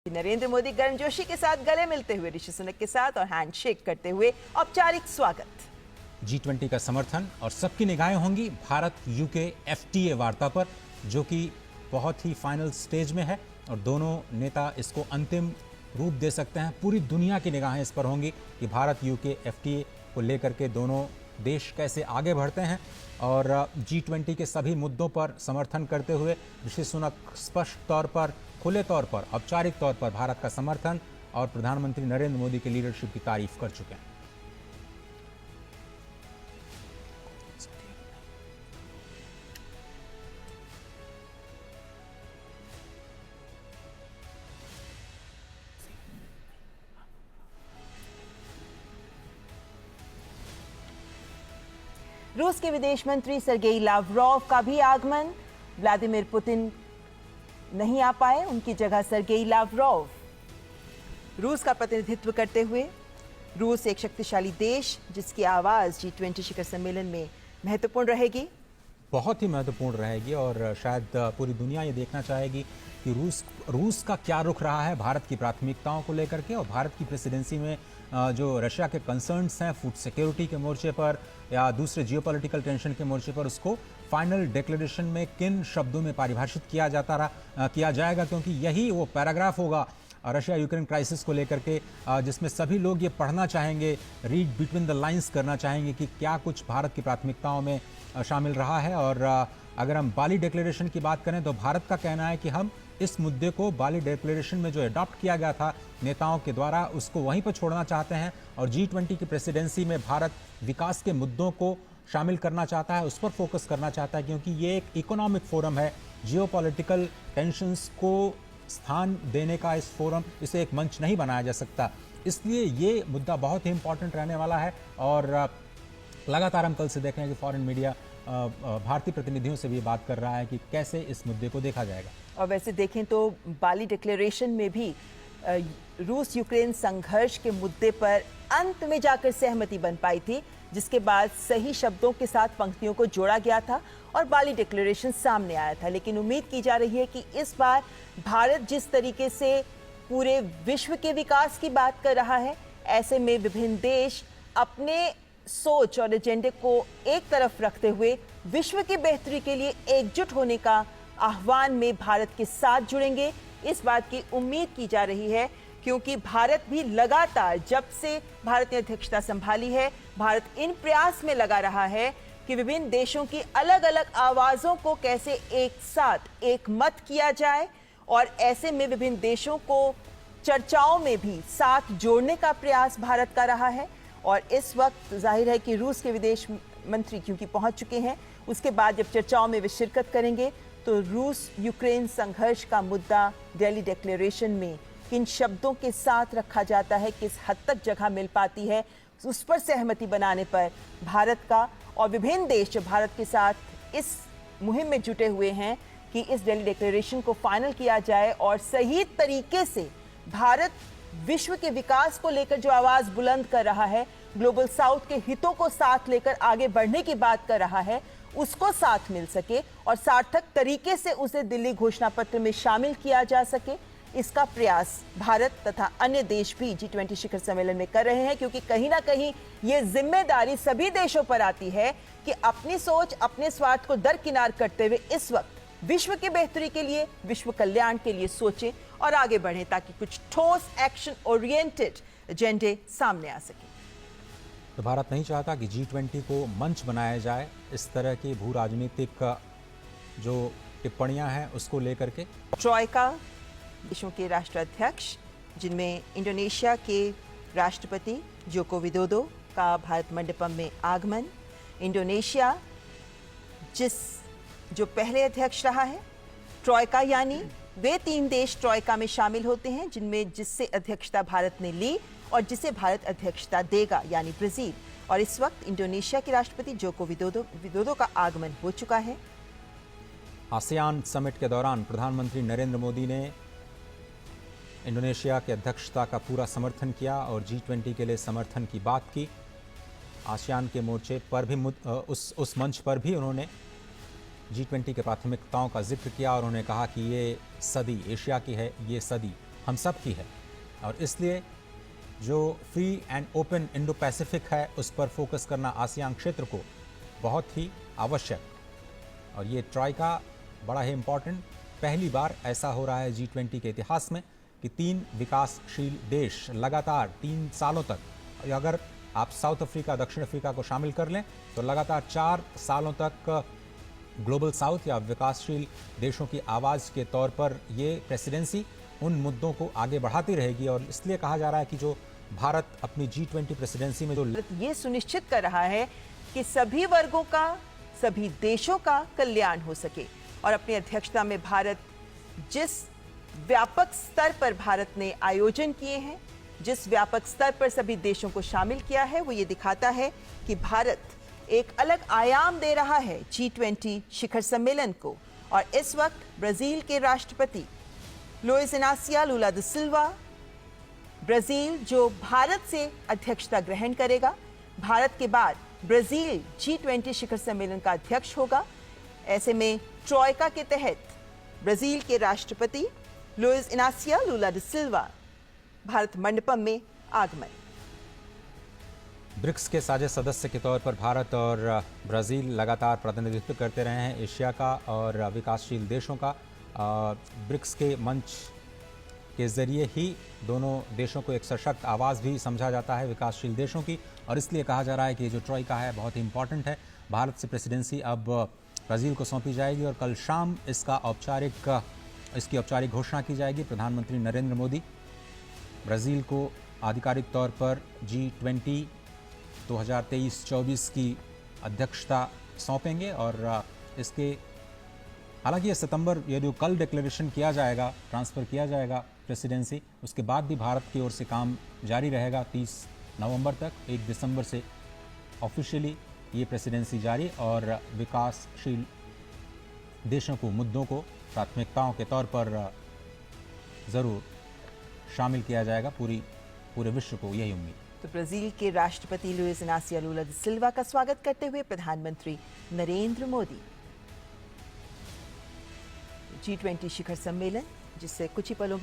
नरेंद्र मोदी गर्मजोशी के साथ गले मिलते हुए ऋषि सुनक के साथ और हैंडशेक करते हुए औपचारिक स्वागत। G20 का समर्थन और सबकी निगाहें होंगी भारत यूके FTA वार्ता पर, जो कि बहुत ही फाइनल स्टेज में है और दोनों नेता इसको अंतिम रूप दे सकते हैं। पूरी दुनिया की निगाहें इस पर होंगी कि भारत यूके FTA को लेकर के दोनों देश कैसे आगे बढ़ते हैं। और G20 के सभी मुद्दों पर समर्थन करते हुए ऋषि सुनक स्पष्ट तौर पर, खुले तौर पर, औपचारिक तौर पर भारत का समर्थन और प्रधानमंत्री नरेंद्र मोदी की लीडरशिप की तारीफ कर चुके हैं। रूस के विदेश मंत्री सर्गेई लावरोव का भी आगमन। व्लादिमीर पुतिन नहीं आ पाए, उनकी जगह सर्गेई लावरोव रूस का प्रतिनिधित्व करते हुए। रूस एक शक्तिशाली देश जिसकी आवाज G20 शिखर सम्मेलन में महत्वपूर्ण रहेगी, बहुत ही महत्वपूर्ण रहेगी और शायद पूरी दुनिया ये देखना चाहेगी कि रूस का क्या रुख रहा है भारत की प्राथमिकताओं को लेकर के। और भारत की प्रेसिडेंसी में जो रशिया के कंसर्न्स हैं फूड सिक्योरिटी के मोर्चे पर या दूसरे जियोपॉलिटिकल टेंशन के मोर्चे पर, उसको फाइनल डिक्लेरेशन में किन शब्दों में परिभाषित किया जाएगा, क्योंकि यही वो पैराग्राफ होगा रशिया यूक्रेन क्राइसिस को लेकर के जिसमें सभी लोग ये पढ़ना चाहेंगे, रीड बिटवीन द लाइंस करना चाहेंगे कि क्या कुछ भारत की प्राथमिकताओं में शामिल रहा है। और अगर हम बाली डिक्लेरेशन की बात करें तो भारत का कहना है कि हम इस मुद्दे को बाली डिक्लेरेशन में जो अडॉप्ट किया गया था नेताओं के द्वारा, उसको वहीं पर छोड़ना चाहते हैं। और G20 की प्रेसिडेंसी में भारत विकास के मुद्दों को शामिल करना चाहता है, उस पर फोकस करना चाहता है, क्योंकि ये एक इकोनॉमिक फोरम है। जियोपॉलिटिकल टेंशंस को स्थान देने का इस फोरम, इसे एक मंच नहीं बनाया जा सकता। इसलिए ये मुद्दा बहुत ही इंपॉर्टेंट रहने वाला है। और लगातार हम कल से देख रहे हैं कि फॉरेन मीडिया भारतीय प्रतिनिधियों से भी बात कर रहा है कि कैसे इस मुद्दे को देखा जाएगा। और वैसे देखें तो बाली डिक्लेरेशन में भी रूस यूक्रेन संघर्ष के मुद्दे पर अंत में जाकर सहमति बन पाई थी, जिसके बाद सही शब्दों के साथ पंक्तियों को जोड़ा गया था और बाली डिक्लेरेशन सामने आया था। लेकिन उम्मीद की जा रही है कि इस बार भारत जिस तरीके से पूरे विश्व के विकास की बात कर रहा है, ऐसे में विभिन्न देश अपने सोच और एजेंडे को एक तरफ रखते हुए विश्व की बेहतरी के लिए एकजुट होने का आह्वान में भारत के साथ जुड़ेंगे। इस बात की उम्मीद की जा रही है, क्योंकि भारत भी लगातार जब से भारत ने अध्यक्षता संभाली है, भारत इन प्रयास में लगा रहा है कि विभिन्न देशों की अलग अलग आवाजों को कैसे एक साथ एक मत किया जाए। और ऐसे में विभिन्न देशों को चर्चाओं में भी साथ जोड़ने का प्रयास भारत का रहा है। और इस वक्त जाहिर है कि रूस के विदेश मंत्री क्योंकि पहुंच चुके हैं, उसके बाद जब चर्चाओं में वे शिरकत करेंगे तो रूस यूक्रेन संघर्ष का मुद्दा दिल्ली डिक्लेरेशन में किन शब्दों के साथ रखा जाता है, किस हद तक जगह मिल पाती है, उस पर सहमति बनाने पर भारत का और विभिन्न देश जो भारत के साथ इस मुहिम में जुटे हुए हैं कि इस दिल्ली डिक्लेरेशन को फाइनल किया जाए और सही तरीके से भारत विश्व के विकास को लेकर जो आवाज बुलंद कर रहा है, ग्लोबल साउथ के हितों को साथ लेकर आगे बढ़ने की बात कर रहा है, उसको साथ मिल सके और सार्थक तरीके से उसे दिल्ली घोषणा पत्र में शामिल किया जा सके। इसका प्रयास भारत तथा अन्य देश भी G20 शिखर सम्मेलन में कर रहे हैं, क्योंकि कहीं ना कहीं ये जिम्मेदारी सभी देशों पर आती है कि अपनी सोच, अपने स्वार्थ को दरकिनार करते हुए इस वक्त विश्व की बेहतरी के लिए, विश्व कल्याण के लिए सोचें और आगे बढ़ें, ताकि कुछ ठोस एक्शन ओरिएंटेड एजेंडे सामने आ सके। तो भारत नहीं चाहता कि G20 को मंच बनाया जाए इस तरह की भू राजनीतिक जो टिप्पणियां हैं उसको लेकर के। ट्रॉयका देशों के राष्ट्राध्यक्ष, जिनमें इंडोनेशिया के राष्ट्रपति जोको विदोदो का भारत मंडपम में आगमन। इंडोनेशिया जो पहले अध्यक्ष रहा है ट्रॉयका, यानी वे 3 देश ट्रॉयका में शामिल होते हैं जिससे अध्यक्षता भारत ने ली और जिसे भारत अध्यक्षता देगा, यानी ब्राजील। और इस वक्त इंडोनेशिया के राष्ट्रपति जोको विदोदो का आगमन हो चुका है। आसियान समिट के दौरान प्रधानमंत्री नरेंद्र मोदी ने इंडोनेशिया की अध्यक्षता का पूरा समर्थन किया और G20 के लिए समर्थन की बात की। आसियान के मोर्चे पर भी उस मंच पर भी उन्होंने G20 के प्राथमिकताओं का जिक्र किया और उन्होंने कहा कि ये सदी एशिया की है, ये सदी हम सब की है और इसलिए जो free and open Indo Pacific है उस पर फोकस करना आसियान क्षेत्र को बहुत ही आवश्यक। और ये ट्राइका बड़ा ही इम्पॉर्टेंट, पहली बार ऐसा हो रहा है G20 के इतिहास में कि 3 विकासशील देश लगातार 3 सालों तक, अगर आप साउथ अफ्रीका, दक्षिण अफ्रीका को शामिल कर लें तो लगातार 4 सालों तक ग्लोबल साउथ या विकासशील देशों की आवाज़ के तौर पर ये प्रेसिडेंसी उन मुद्दों को आगे बढ़ाती रहेगी। और इसलिए कहा जा रहा है कि जो भारत अपनी G20 प्रेसिडेंसी में जो ये सुनिश्चित कर रहा है कि सभी वर्गों का, सभी देशों का कल्याण हो सके। और अपनी अध्यक्षता में भारत जिस व्यापक स्तर पर भारत ने आयोजन किए हैं, जिस व्यापक स्तर पर सभी देशों को शामिल किया है, वो ये दिखाता है कि भारत एक अलग आयाम दे रहा है G20 शिखर सम्मेलन को। और इस वक्त ब्राजील के राष्ट्रपति लुइस इनासियो लुला दा सिल्वा, ब्राजील जो भारत से अध्यक्षता ग्रहण करेगा, भारत के बाद ब्राजील G20 शिखर सम्मेलन का अध्यक्ष होगा। ऐसे में ट्रोइका के तहत ब्राजील के राष्ट्रपति लुइस इनासियो लुला दा सिल्वा भारत मंडपम में आगमन। ब्रिक्स के साझे सदस्य के तौर पर भारत और ब्राज़ील लगातार प्रतिनिधित्व करते रहे हैं एशिया का और विकासशील देशों का। ब्रिक्स के मंच के ज़रिए ही दोनों देशों को एक सशक्त आवाज़ भी समझा जाता है विकासशील देशों की। और इसलिए कहा जा रहा है कि जो ट्रोइका है बहुत ही इंपॉर्टेंट है। भारत से प्रेसिडेंसी अब ब्राज़ील को सौंपी जाएगी और कल शाम इसकी औपचारिक घोषणा की जाएगी। प्रधानमंत्री नरेंद्र मोदी ब्राज़ील को आधिकारिक तौर पर G20 2023-24 की अध्यक्षता सौंपेंगे। और इसके हालांकि ये सितंबर, ये जो कल डिक्लेरेशन किया जाएगा, ट्रांसफ़र किया जाएगा प्रेसिडेंसी, उसके बाद भी भारत की ओर से काम जारी रहेगा 30 नवंबर तक। 1 दिसंबर से ऑफिशियली ये प्रेसिडेंसी जारी और विकासशील देशों को, मुद्दों को प्राथमिकताओं के तौर पर ज़रूर शामिल किया जाएगा। पूरे विश्व को यही उम्मीद। तो ब्राजील के राष्ट्रपति लुइस इनासियो लुला दा सिल्वा का स्वागत करते हुए प्रधानमंत्री नरेंद्र मोदी। G20 शिखर सम्मेलन जिससे कुछ ही पलों बाद